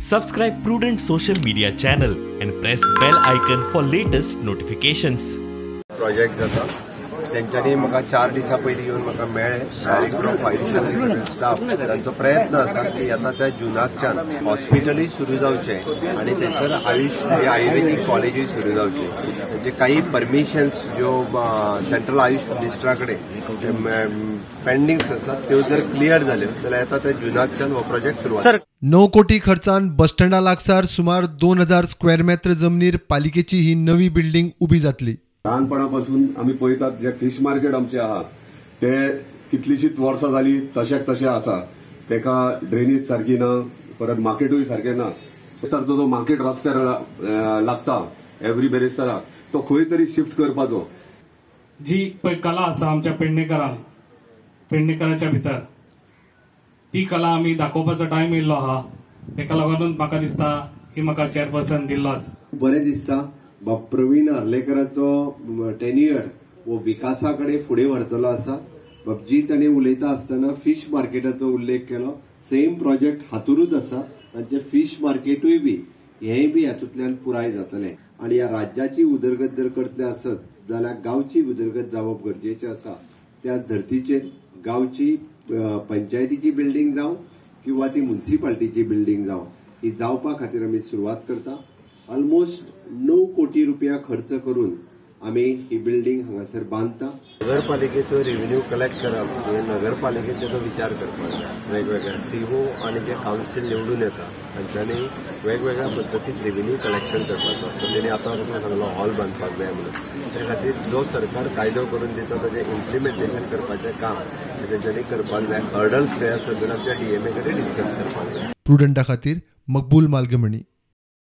Subscribe Prudent social media channel and press bell icon for latest notifications. Project जाता तेंच्यांनी म्हाका 4 दिसा पयलीं येवन म्हाका मेळ्ळे डायरेक्टर ऑफ आयुष आनी सगळे स्टाफ तांचो प्रयत्न आसा की आतां त्या जुनाकच्यान हॉस्पिटलूय सुरू जावचें आनी थंयसर आयुष आयुर्वेदीक कॉलेजूय सुरू जावची. म्हणजे काही परमिशन्स ज्यो सेंट्रल आयुष मिनिस्टरा कडेन पेंडिंग्स आसात त्यो जर क्लियर जाल्यो जाल्यार आतां त्या जुनाकच्यान हो प्रोजेक्ट सुरू जाता. 9 कोटी खर्चान बस स्टँडा लागसार सुमार 2000 स्क्वेअर मेत्र जमनीर पालिकेची ही नवी बिल्डिंग उबी जातली. ल्हानपणापासून आमी पळयतात जे फिश मार्केट आमचे आहा ते कितलीशीच वर्सां जाली तशें आसा. तेका ड्रेनेज सारकी ना, परत मार्केटूय सारकें ना. बेरेस्तारचो जो मार्केट रस्त्यार लागता एव्हरी बेरेस्ताराक तो खंय तरी शिफ्ट करपाचो. जी पळय कला आसा आमच्या पेडणेकरांच्या भितर ती कला आमी दाखोवपाचो टायम येयल्लो आहा. तेका लागून म्हाका दिसता की म्हाका चेअरपर्सन दिल्लो आसा. बरें दिसता प्रवीण हर्लेकराचो टेन्युअर वो विकासा कडेन फुडें व्हरतलो आसा. जी ताणें उलयता आसतना फीश मार्केटाचो उल्लेख केलो. सेम प्रोजेक्ट हातूरूच आसा. तांचे फीश मार्केटूय बी हेंय बी हातूंतल्यान पुराय जातलें. आनी ह्या राज्याची उदरगत जर करतले आसत जाल्यार गांवची उदरगत जावप गरजेचें आसा. त्या धर्तीचेर गांवची पंचायतीची बिल्डींग जावं किंवा ती म्युनिसिपालिटीची बिल्डींग जावं ही जावपा खातीर आमी सुरवात करता. ऑलमोस्ट 9 कोटी रुपया खर्च करून आमी ही बिल्डींग हांगासर बांदता. नगरपालिकेचो रेव्हेन्यू कलेक्ट करप हे नगरपालिकेचो विचार करपाक वेगवेगळ्या सीओ आनी जे कावन्सील निवडून येता तांच्यांनी वेगवेगळ्या पद्दतीन रेव्हेन्यू कलेक्शन करपाचो. सो तेणी आतां सांगलो हॉल बांदपाक जाय म्हणून. त्या खातीर जो सरकार कायदो करून दिता ताचें इम्प्लिमेंटेशन करपाचें काम तेंच्यांनी करपाक जाय. हर्डल्स जे आसा आमच्या डीएमए कडेन डिस्कस करपाक जाय. प्रुडंटा खातीर मकबूल मालगमणी.